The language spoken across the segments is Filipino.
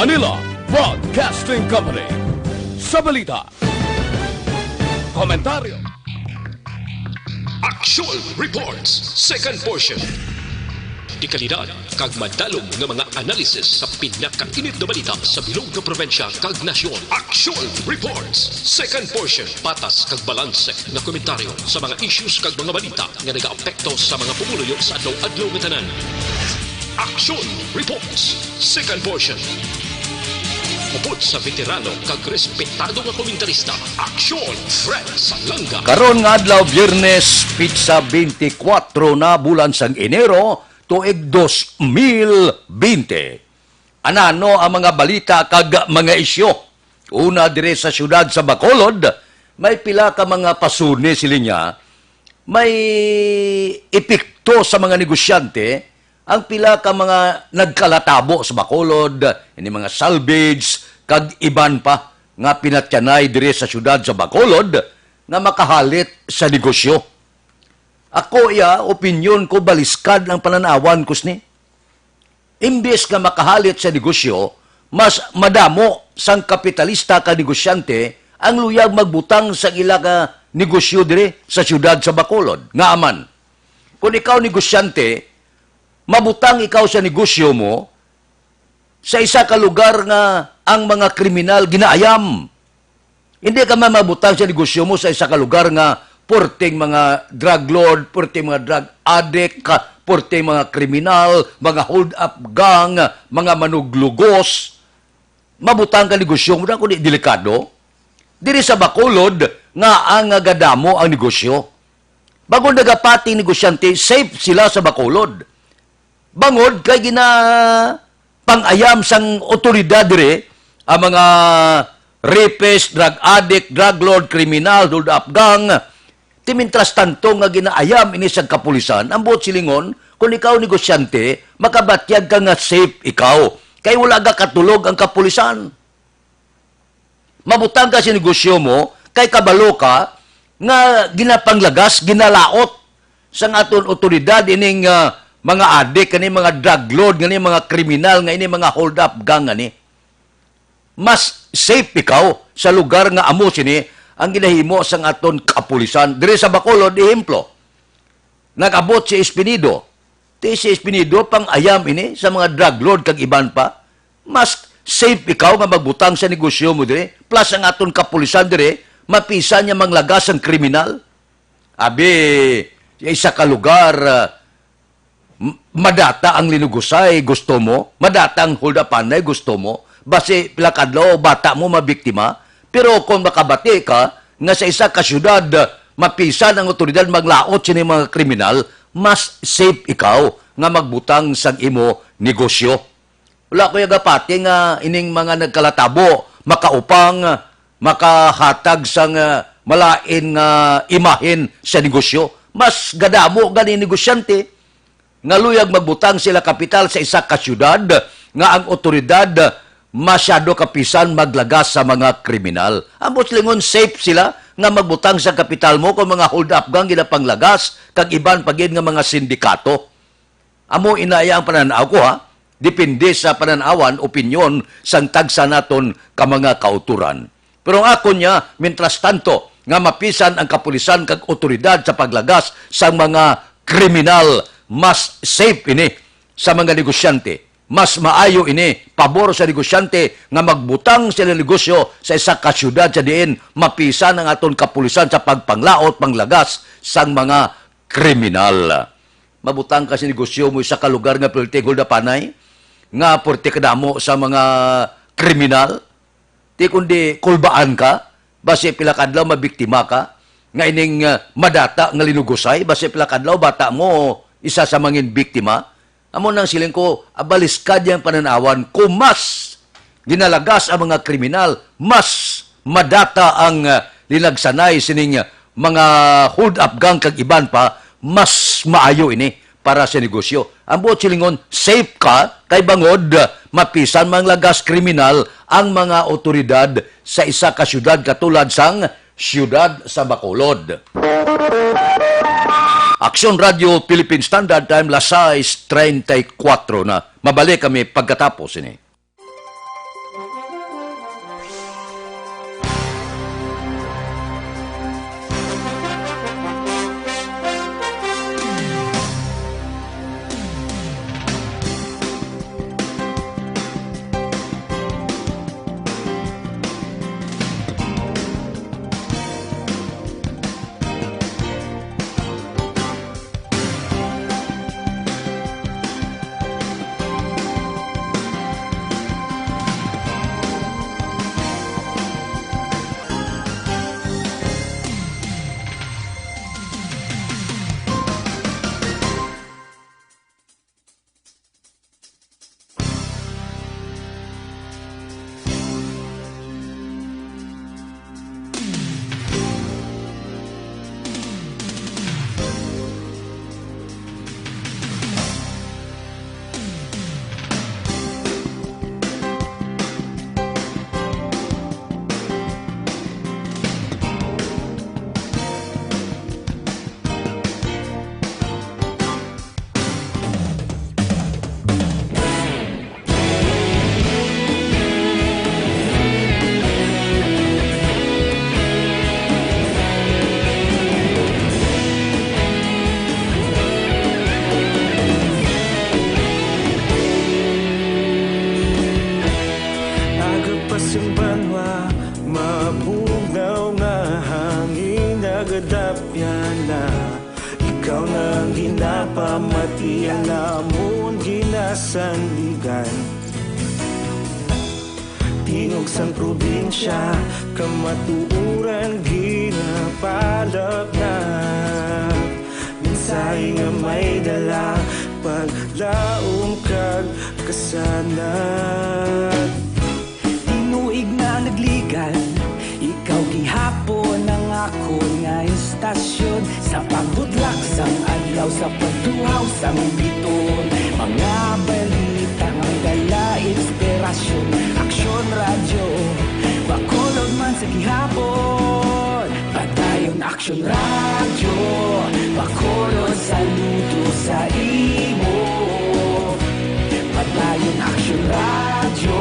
Manila Broadcasting Company. Sa balita, komentaryo, Actual Reports, second portion. Di kalidad, kag madalom nga mga analisis sa pinakainit na balita sa bilog na probensya kag nasyon. Actual Reports, second portion. Patas kag balanse na komentaryo sa mga issues kag mga balita nga nagaapekto sa mga pumuluyo sa adlaw-adlaw nga tanan. Actual Reports, second portion. Upod sa veterano kag respetado nga komentarista, Aksyon Fred Salanga. Karon nga adlaw Biyernes, pizza 24 na bulan sang Enero, tuig 2020. Anano ang mga balita kag mga isyo? Una dire sa syudad sa Bacolod, may pila ka mga pasuni silinya, may epekto sa mga negosyante, ang pila ka mga nagkalatabo sa Bacolod, ini mga salvage, kag iban pa nga pinatyanay dire sa syudad sa Bacolod nga makahalit sa negosyo. Ako opinyon ko baliskad ang pananawan ko ni. Imbes nga makahalit sa negosyo, mas madamo sang kapitalista ka negosyante ang luyag magbutang sa ila ka negosyo dire sa syudad sa Bacolod. Nga aman, kung ikaw negosyante, mabutang ikaw sa negosyo mo sa isa ka lugar nga ang mga kriminal ginaayam. Hindi ka mabutang sa negosyo mo sa isa ka lugar nga porteng mga drug lord, porteng mga drug addict, porteng mga kriminal, mga hold-up gang, mga manuglugos. Mabutang ka negosyo mo na kundi delikado. Diri sa Bacolod nga ang gadamo ang negosyo. Bago nagapati negosyante, safe sila sa Bacolod. Bangod kay pangayam sang otoridad dire ang mga rapist, drug addict, drug lord, kriminal, hold-up gang. Timintras tanto nga ginaayam ini sa kapulisan, ang buot silingon, kung ikaw negosyante, makabatyag ka nga safe ikaw. Kay wala ka katulog ang kapulisan. Mabutang ka sa negosyo mo, kay kabalo ka, nga ginapanglagas, ginalaot sang aton otoridad ining mga adik, kani mga drug lord, kani mga kriminal, nga ini mga hold-up gang, kani. Mas safe ikaw sa lugar nga amo sini ang ginahimo sang aton kapulisan. Dire sa Bacolod, ehemplo, nag-abot si Espinido. Si Espinido, pang ayam ini sa mga drug lord kag iban pa. Mas safe ikaw nga magbutang sa negosyo mo dire. Plus ang aton kapulisan dire, mapisa niya manglagas ang kriminal. Abi, isa ka lugar, madata ang linugusay, gusto mo. Madata ang hold-upanay, gusto mo. Basi pilakadlaw, bata mo mabiktima. Pero kung makabati ka, nga sa isa ka syudad, mapisa ng otoridad maglaot sini mga kriminal, mas safe ikaw nga magbutang sang imo negosyo. Wala ko yagapati nga ining mga nagkalatabo, makaupang, makahatag sang malain nga imahin sa negosyo. Mas gadamo gani negosyante, nga luyag magbutang sila kapital sa isa ka syudad, nga ang otoridad masyado kapisan maglagas sa mga kriminal. Ang muslingon safe sila nga magbutang sa kapital mo kung mga hold-up gang ginapanglagas, kag iban pagid nga mga sindikato. Amo inaya ang pananaw ko depende sa pananawan, opinyon sang tagsa naton ka mga kauturan. Pero ang ako niya, mientras tanto, nga mapisan ang kapulisan kag otoridad sa paglagas sa mga kriminal, mas safe ini sa mga negosyante. Mas maayo ini, pabor sa negosyante nga magbutang sila negosyo sa isa ka syudad sa diin mapisan ang aton kapulisan sa pagpanglaot, panglagas sang mga kriminal. Mabutang ka sa negosyo mo sa kalugar nga piltig hold-upanay, nga porte kadamo sa mga kriminal, di kundi kulbaan ka, basi pilakadlaw mabiktima ka, nga ining madata nga linugusay, basi pilakadlaw bata mo isa sa mangin biktima. Amo nang siling ko, abaliskad yung pananawan, kung mas ginalagas ang mga kriminal, mas madata ang linagsanay sining mga hold-up gang kag iban pa, mas maayo ini para sa negosyo. Ang buot silingon, safe ka, kay bangod, mapisan manglagas kriminal ang mga otoridad sa isa ka syudad katulad sang syudad sa Bacolod. Aksyon Radio Philippine Standard Time, 6:34 na. Mabalik kami pagkatapos ini. sa sandigan. Tinog sang probinsya, kamatuuran ginapalap na. Minsay nga may dala, paglaom kag kasanat. Tinuig na nagligan, ikaw gihapon ang ako nga istasyon. Sa pagbudlak sang adlaw, sa pagtuhaw sang biton. Mga balita nga dala inspirasyon. Aksyon radyo, bakulog man sa gihapon. Padayon aksyon radyo, bakulog saludo sa imo. Padayon aksyon radyo,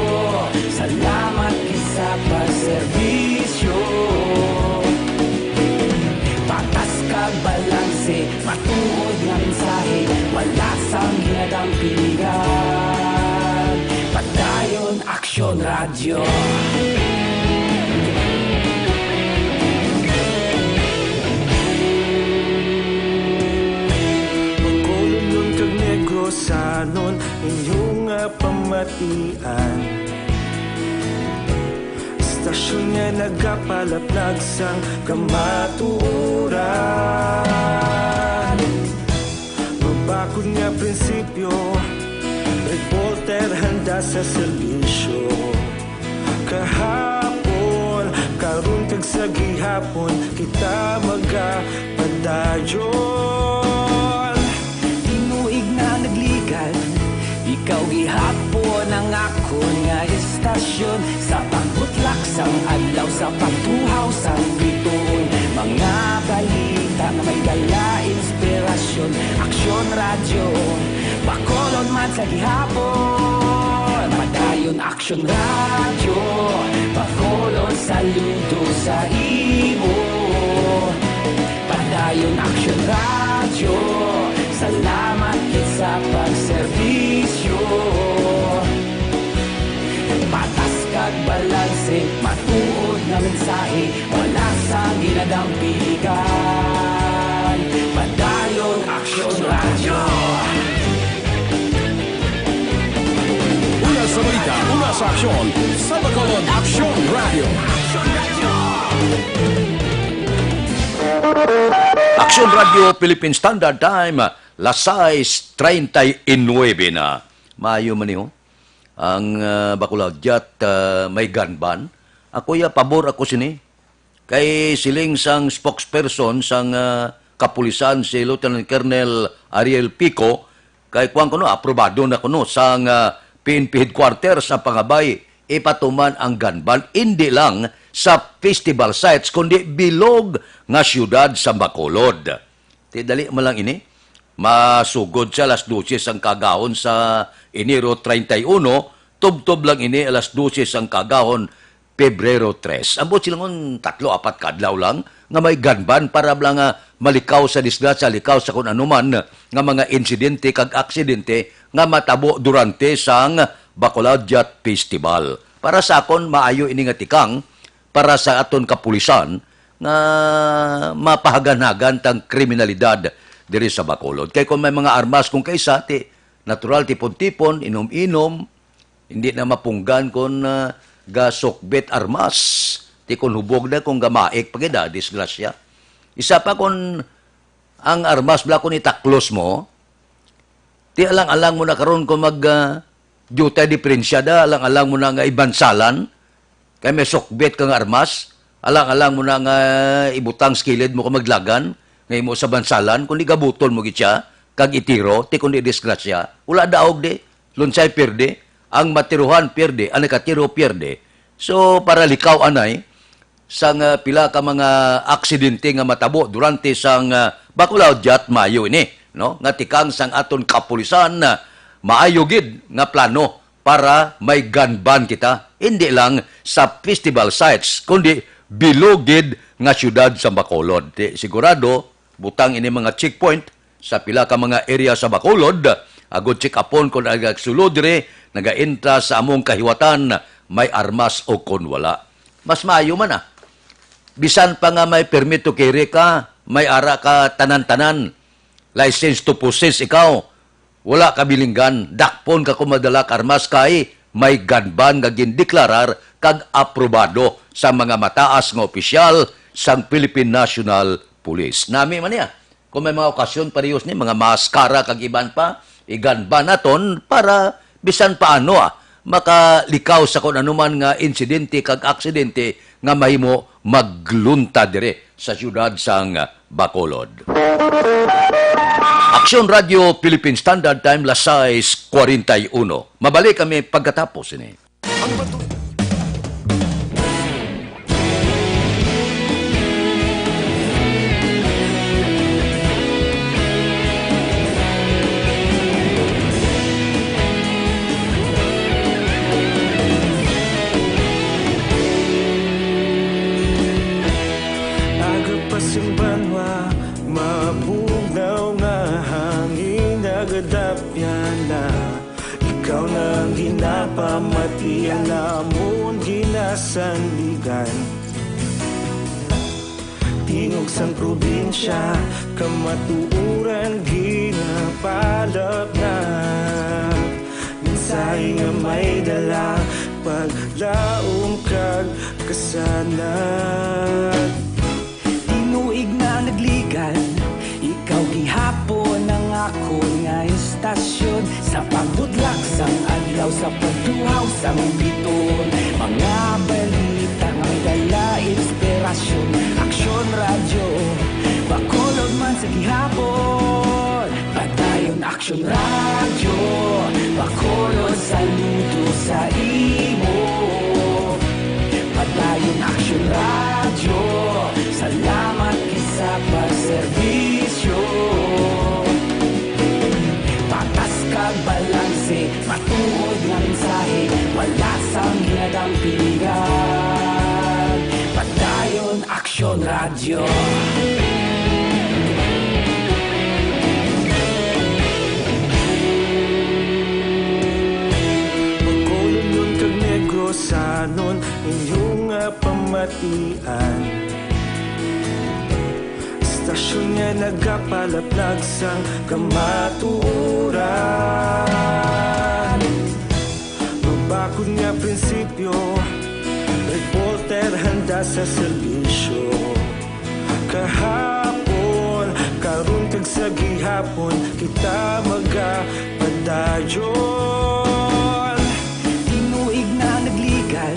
salamat isa pa serbisyo. Patas kag balanse, matuod nga mensahe, wala sang ginadang piligan. Padayon aksyon radyo. Magkulong kag negosanon, inyong nga pamatian. Istasyon nga nagapalaplag sang kamatuuran. Mabakod nga prinsipyo, reporter handa sa serbisyo. Kahapon, karon kag sa gihapon, kita magapadayon. Tinuig na nagligan, ikaw gihapon ang ako nga istasyon. Sa pagbutlak sang adlaw, sa pagtuhaw sang biton. Mga balita nga may dala inspirasyon. Aksyon radyo, bakolon man sa gihapon. Padayon aksyon radyo, bakolon saludo sa imo. Padayon aksyon radyo, salamat sa pagserbisyo. Patas kag balanse, matuod na mensahe, wala sa ginadang piligan. Padayon aksyon radyo. Una sa balita, una sa aksyon, sa Bacolod Aksyon Radio. Aksyon Radio Philippine Standard Time, las 6:39 na. Maayo man niyo. Ang Bacolod Jat may gunban. Ako pabor ako sini. Kay siling sang spokesperson sang kapulisan si Lieutenant Colonel Ariel Pico, kay kuwang kuno aprobado na kuno sang PNP headquarters sa Pangabay, ipatuman ang gunban hindi lang sa festival sites kundi bilog nga siyudad sa Bacolod. Ti dali mo lang ini. Masugod sa alas 12 ang kagahon sa Enero 31, tubtob lang ini alas 12 ang kagahon Pebrero 3. Ambot silang 3-4 kadlaw lang nga may gunban para lang malikaw sa disgrasya, likaw sa kung anuman nga mga insidente kag aksidente nga matabo durante sang Bacolod Jat Festival. Para sa akon maayo ini nga tikang para sa aton kapulisan nga mapahagan-hagan tang kriminalidad diri sa Bacolod. Kay kung may mga armas kung kaysa, natural tipon-tipon, inom-inom, hindi na mapunggan kung gasokbet armas. Ti kung hubog na kung gamaik pagida, disgrasya. Isa pa kung ang armas bla kung itaklos mo, ti alang-alang mo na karon kung duty diferensyada, alang-alang mo na nga ibansalan, kay may sokbet kang armas, alang-alang mo na nga ibutang skilid mo kung maglagan, ngay mo sa bansalan, kung di gabuton mo gitya, kag itiro, ti kung di disgrasya, wala daog di, lunsay perde, ang matiruhan perde, ang nakatiro perde. So, para likaw anay, sang pila ka mga aksidente nga matabo durante sang Bacolod Jat Mayo ini, no? Nga tikang sang aton kapulisan na maayo gid nga plano para may gun ban kita, hindi lang sa festival sites, kundi bilogid nga syudad sa Bacolod. Sigurado, butang ini mga checkpoint sa pila ka mga area sa Bacolod, agod check upon kung nagsulod dire, nagainta sa among kahiwatan, may armas o kon wala. Mas maayo man Bisan pa nga may permit to carry ka, may ara ka tanan-tanan, license to possess ikaw, wala kabilinggan, dakpon ka kumadala karmas kay may ganban nga gindeklarar kag aprobado sa mga mataas nga opisyal sang Philippine National Police. Nami man niya. Kung may mga okasyon parehas ni mga maskara kag iban pa, iganba naton para bisan paano makalikaw sa kung anuman nga insidente kag aksidente nga mahimo maglunta dire sa syudad sang Bacolod. Aksyon Radio Philippine Standard Time las 6:41. Mabalik kami pagkatapos ini. Aga pa sing banwa, mabugnaw nga hangin nagadapyan na. Ikaw nang ginapamatian namon ginasandigan. Tingog sang probinsya, kamatuuran ginapalap na. Minsay nga may dala, paglaom kag kasanag. Tinuig na nagligan, ikaw gihapon ang ako nga istasyon. Sa pagbudlak sang adlaw, sa pagtuhaw sang biton. Mga balita nga may dala inspirasyon. Aksyon radyo, Bacolod man sa gihapon. Padayon aksyon radyo, Bacolod saludo sa imo. Padayon aksyon radyo, salamat sa pagserbisyo. Patas kag balanse, matuod nga mensahe, wala sang hinadang piligan. Padayon aksyon radyo. Bacolod nun kag Negros sanon inyong pamatian. Istasyon nga nagapalaplag sang kamatuuran. Mabakod nga prinsipyo, reporter handa sa serbisyo. Kahapon, karon kag sa gihapon, kita magapadayon. Tinuig na nagligan,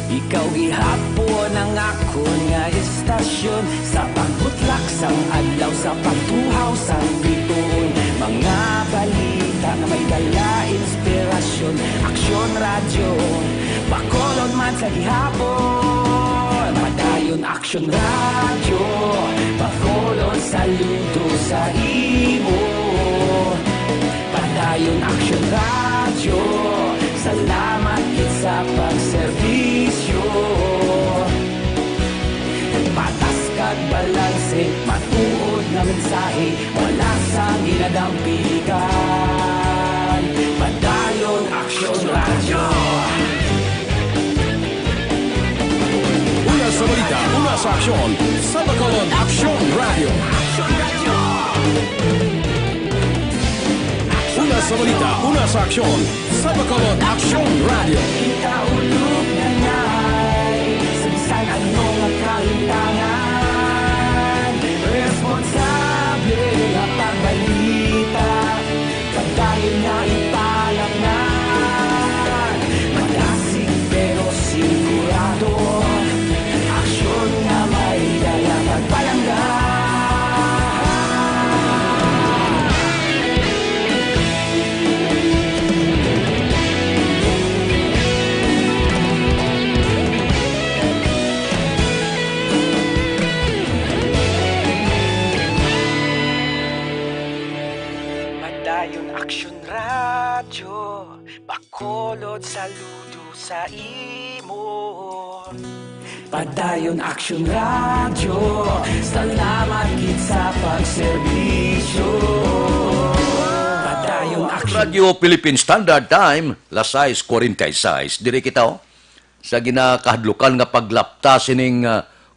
ikaw gihapon ang ako nga istasyon. Sa pagbutlak sang adlaw, sa pagtuhaw sang biton. Mga balita na may dala inspirasyon. Aksyon radyo, Bacolod man sa gihapon. Padayon aksyon radyo, Bacolod saludo sa imo. Padayon aksyon radyo, salamat gid sa pagserbisyo. Patas kag balanse, matuod na mensahe, wala sang ginadampigan. Padayon aksyon radyo. Una sa balita, una sa aksyon, sa Bacolod Aksyon Radio. Una sa balita, una sa aksyon, sa Bacolod Aksyon Radio. Kita ulog na ngay, sa bisan anong ang kahintangan. Responsable ang pagbalita, pagdayon na ipalap na. Malasig pero sigurado, aksyon na may dala pagpalanggan. Padayon aksyon radyo, Bacolod saludo sa imo. Padayon aksyon radyo, salamat gid sa pagserbisyo. Padayon aksyon Radio Philippine Standard Time, las 6:46. Diri kita sa ginakahadlukan nga paglapta sining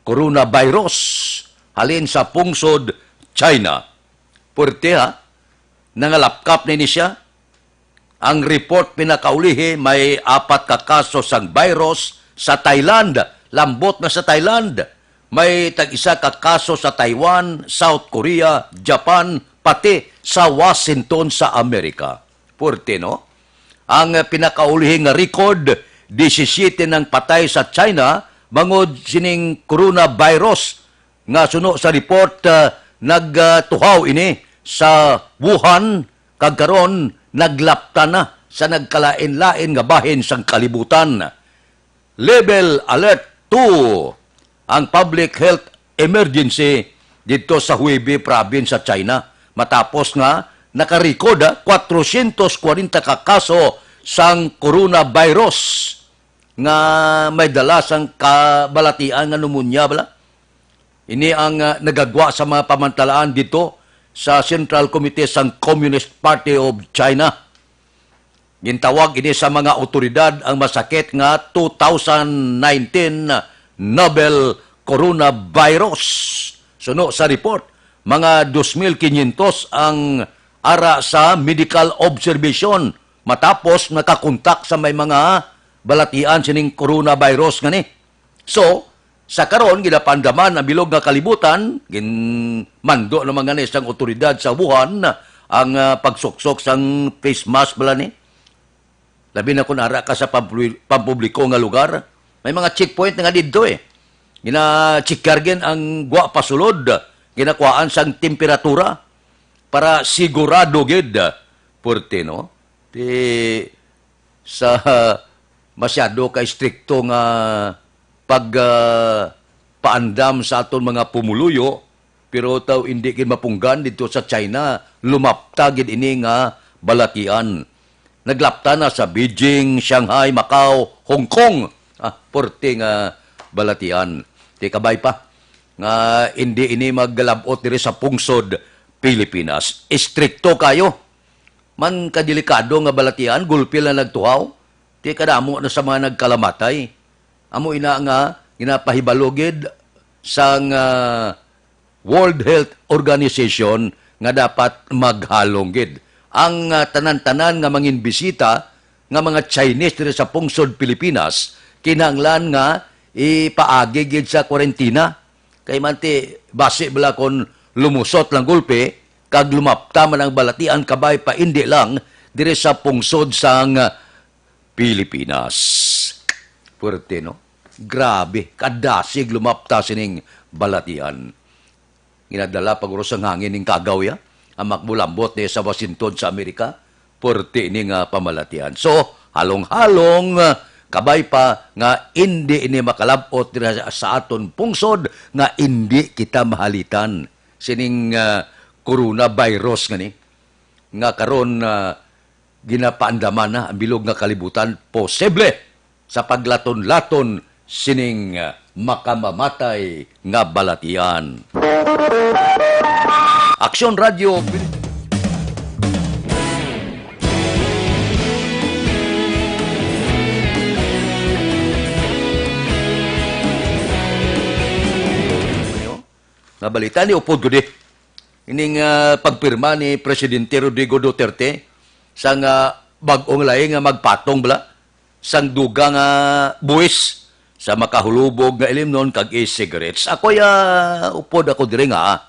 coronavirus halin sa pungsod China. Puerte ha, nangalapkap na ini siya. Ang report pinakaulihi, may 4 ka kaso sang virus sa Thailand. Lambot na sa Thailand. May tag-isa ka kaso sa Taiwan, South Korea, Japan, pati sa Washington sa Amerika. Purti, no? Ang pinakaulihi nga record, 17 ng patay sa China, bangod sining coronavirus. Nga suno sa report, nagtuhaw ini sa Wuhan, kagkaron naglapta na sa nagkalain-lain nga bahin sang kalibutan. Level Alert 2 ang public health emergency dito sa Hubei province sa China. Matapos nga nakarecord 440 ka kaso sang coronavirus nga may dala sang kabalatian nga pneumonia bala. Ini ang nagagwa sa mga pamantalaan dito sa Central Committee sang Communist Party of China. Gintawag ini sa mga otoridad ang masakit nga 2019 novel coronavirus. Suno sa report, mga 2,500 ang ara sa medical observation matapos nakakontak sa may mga balatian sining coronavirus nga ni. So, sa karon ginapandaman ang bilog nga kalibutan, ginmando naman nga ni isang otoridad sa Wuhan ang pagsuksok sang face mask bala ni. Labi na kung ara ka sa pampubliko nga lugar, may mga checkpoint nga dito eh. Gina-checkargen ang gwa pasulod, ginakuhaan sang temperatura para sigurado gid porte no. Sa masyado ka strikto nga paandam sa aton mga pumuluyo, pero taw hindi gid mapunggan dito sa China, lumapta gid ini nga balatian. Naglapta na sa Beijing, Shanghai, Macau, Hong Kong. Porte nga balatian. Di kabay pa nga hindi ini maggalabot diri sa pungsod Pilipinas. Istrikto kayo. Man kadelikado nga balatian, gulpil na nagtuhaw. Di kadamo na sa mga nagkalamatay. Amo ina nga ginapahibalogid sang World Health Organization nga dapat maghalong gid. Ang tanan-tanan nga mangin bisita nga mga Chinese diri sa pungsod Pilipinas kinahanglan nga ipaagi gid sa kwarentina. Kay manti base bala kon lumusot lang gulpe kag lumapta man ang balatian kabay pa indi lang diri sa pungsod sang Pilipinas. Puerte no? Grabe, kadasig lumapta sining balatian. Ginadala pag ang hangin ning kagaw ya, ang makbulambot ni sa Washington sa Amerika, porte ini nga pamalatian. So, halong-halong, kabay pa nga hindi ini makalabot sa aton pungsod, nga hindi kita mahalitan. Sining coronavirus nga ni, nga karon ginapaandaman na ang bilog nga kalibutan, posible sa paglaton-laton sining makamamatay nga balatian. Aksyon Radio nabalita ni upod gudi ining pagpirma ni Presidente Rodrigo Duterte sa bag-ong laing nga magpatong bala sang duga nga buwis sa makahulubog nga ilimnon kag e-cigarettes. Ako upod ako diri nga.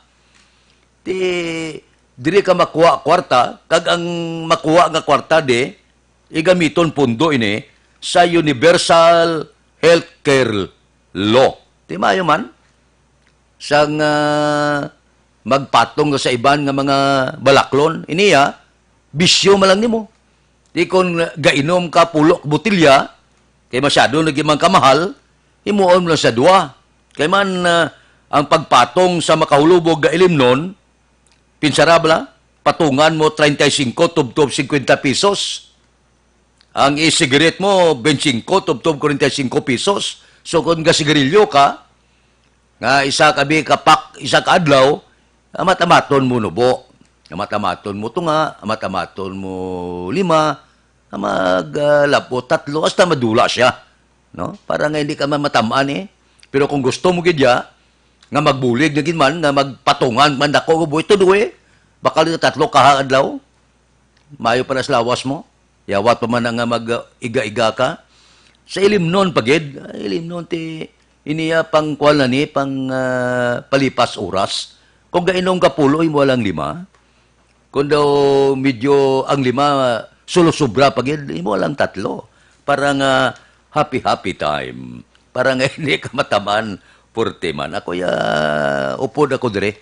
Diri ka makuha kwarta, kag ang makuha nga kwarta igamiton pundo ini sa Universal Healthcare Law. Di mayo man? Sang magpatong sa iban nga mga balaklon, iniya, bisyo malang nimo. Di kung gainom ka pulok butilya, kay masyado nagimang kamahal, imuon mo lang sa dua. Kay man ang pagpatong sa makahulubog ga ilimnon, pinsarabla, patungan mo 35 tubtob 50 pesos. Ang e-cigarette mo, 25 tubtob 45 pesos. So kung gasigarilyo ka, nga isa kabi kapak, isa kaadlaw, amat-amaton mo nubo. Amat-amaton mo tunga, amat-amaton mo 5, maglapo 3, hasta madula siya. No? Para nga hindi ka matamaan eh. Pero kung gusto mo gidya, nga magbulig na man, nga magpatungan man ako, ito duwe, bakal ito 3 kahaadlaw, Mayo para sa lawas mo. Yawat pa man nga mag-iga-iga ka. Sa ilimnon pagid, ilimnon ti iniya pang kuwan na ni, pang palipas oras. Kung gainong kapuloy mo lang 5, kung daw medyo ang 5, sulo-sobra pagid, mo lang 3. Parang happy time. Parang hindi ka mataman, purte man. Ako upod ako dire.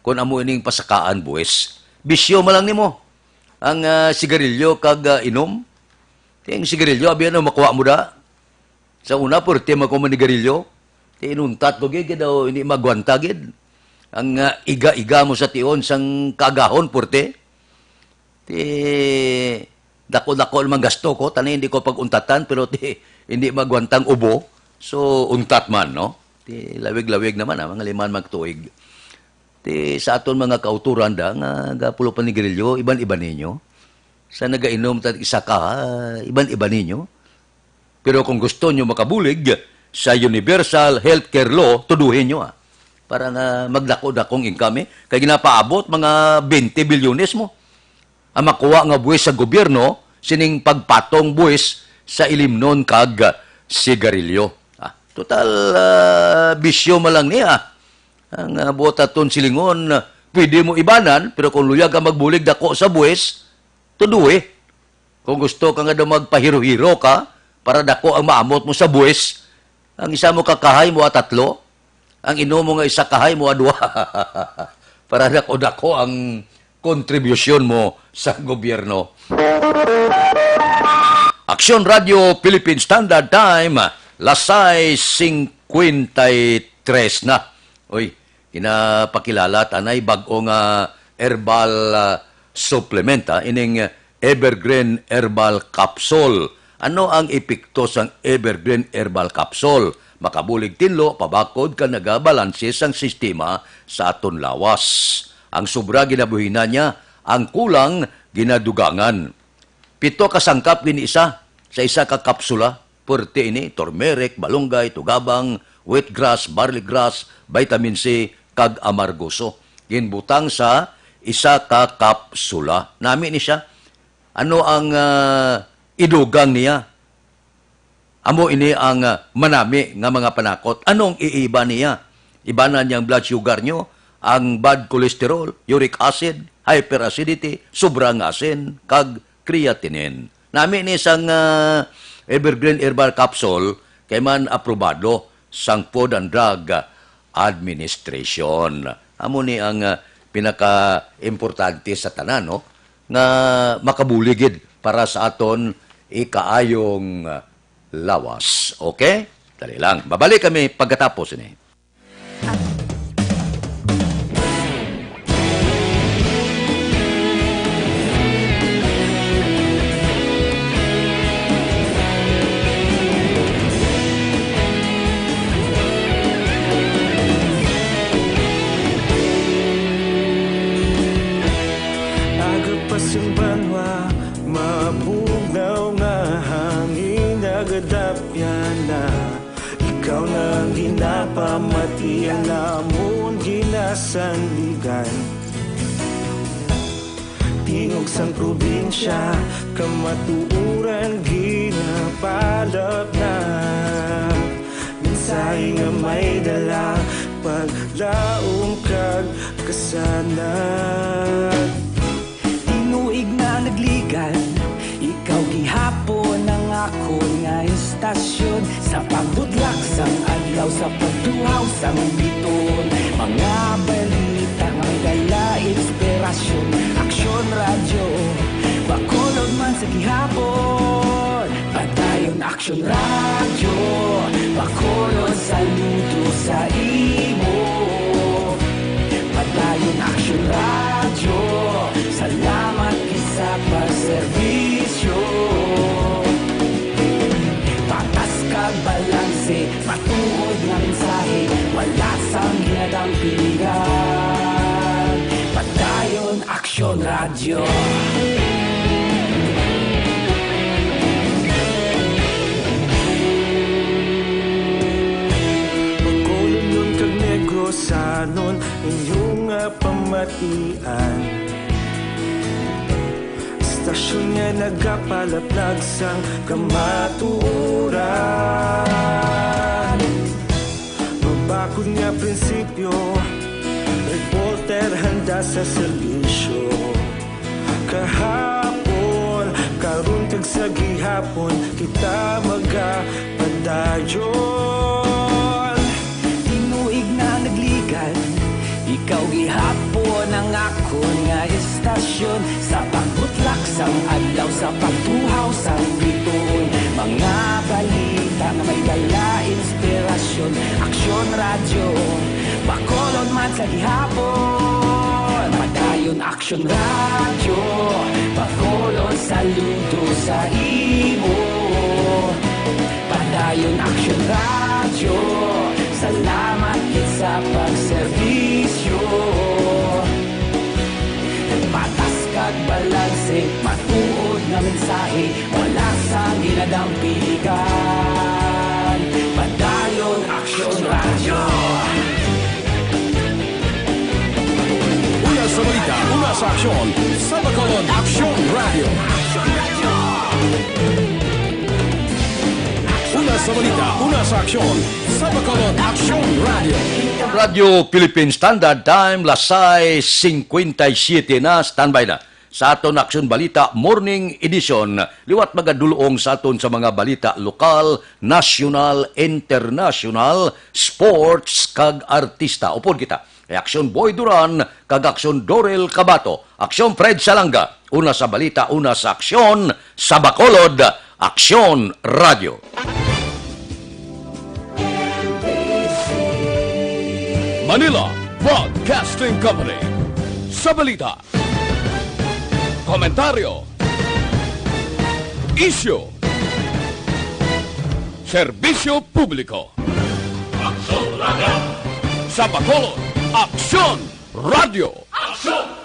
Kung amo ining pasakaan buwes. Bisyo mo lang nimo. Ang sigarilyo kag inom. Ting sigarilyo, abi ano makuha mo da. Sa una, purte manigarilyo. Inuntat ko gid daw hindi magwanta gid. Ang iga-iga mo sa tion sang kagahon purte. Dako-dako naman gasto ko, tani hindi ko paguntatan pero hindi magwantang ubo. So untat man no. Lawig-lawig naman mga 5 magtuig. Sa aton mga kauturan da nga gapulo panigarilyo, iban-iba ninyo. Sa nagainom tad isa ka, iban-iba ninyo. Pero kung gusto nyo makabulig sa Universal Healthcare Law, tuduhin nyo para nga magdako-dakong income. Kaya ginapaabot mga 20 bilyones mo. Ang makuha nga buwis sa gobyerno, sining pagpatong buwis sa ilimnon kag sigarilyo. Total bisyo malang niya. Ang botaton silingon, pwede mo ibanan, pero kung luyag ka magbulig dako sa buwis, tuduhi. Kung gusto ka nga daw magpahiro-hiro ka, para dako ang maamot mo sa buwis, ang isa mo kakahay mo 3, ang ino mo nga isa kahay mo 2. Para dako-dako ang kontribusyon mo sa gobyerno. Aksyon Radio Philippine Standard Time, lasay 53 na. Uy, kinapakilala tanay bag-o nga herbal supplement, ining Evergreen Herbal Capsule. Ano ang epekto sang Evergreen Herbal Capsule? Makabulig tinlo, pabakod ka nagabalanse sang sistema sa aton lawas. Ang sobra ginabuhina niya, ang kulang ginadugangan. 7 kasangkap giniisa sa isa ka kapsula. Purte ini, turmeric, balunggay, tugabang, wheatgrass, barley grass, vitamin C, kag amargoso. Ginbutang sa isa ka kapsula. Nami ni siya. Ano ang idugang niya? Amo ini ang manami nga mga panakot. Anong iiba niya? Iba na niyang blood sugar nyo, ang bad cholesterol, uric acid, hyperacidity, sobrang asin, kag creatinine. Nami ni sang Evergreen Herbal Capsule kay man aprobado sang Food and Drug Administration. Amo ni ang pinaka-importante sa tanan, no? Nga makabuligid para sa aton ikaayong lawas. Okay? Dali lang. Babalik kami pagkatapos ini. Agapasang banwa, mabugnaw nga hangin nagadapyan na. Ikaw nang ginapamati ang lamon ginasanligan. Tingog sang probinsya, kamatuuran ginapalap na. Minsay nga may dala, paglaong kag kasanat. Tinuig na nagligan, ikaw gihapon ang ako nga istasyon. Sa pagbudlak sang adlaw, sa pagtuhaw sang biton. Mga balita nga dala inspirasyon. Aksyon radyo, bakulod man sa gihapon. Padayon aksyon radyo, bakulod saludo sa imo. Padayon aksyon radyo, salamat isa pa serbisyo. Patas kag balanse, matuod nga mensahe, wala sang ginadampingan. Padayon aksyon radyo. Pagkulong yung palaplag sang kamatuoran. Mabakod nga prinsipyo, reporter handa sa serbisyo. Kahapon, karon kag sa gihapon, kita magapadayon. Tinuig na nagligan, ikaw gihapon ang akon nga estasyon. Sa pagbutlak sang adlaw, sa pagtuhaw sang bituon, mga balita nga may dala inspirasyon. Aksyon radyo, Bacolod man sa gihapon. Padayon Aksyon radyo, Bacolod saludo sa imo. Padayon Aksyon radyo, salamat gid sa pagserbisyo. Patas kag balanse, matuod nga mensahe, wala sa ginadampigan. Padayon Aksyon radyo. Una sa balita, una sa aksyon, sa Bacolod Aksyon Radio. Una sa balita, una sa aksyon, sa Bacolod Aksyon Radio. Radio Philippine Standard Time, Lasay 57 na, standby na. Sa aton Aksyon Balita Morning Edition, liwat magadulong sa aton sa mga balita lokal, national, international, sports, kag artista. Upod kita, Aksyon Boy Duran, kag Aksyon Dorel Cabato, Aksyon Fred Salanga, una sa balita, una sa aksyon, sa Bacolod, Aksyon Radio. Manila Broadcasting Company. Sa balita, komentaryo, isyu, serbisyo publiko. Aksyon Radio. Sa Bacolod, Aksyon Radio. Aksyon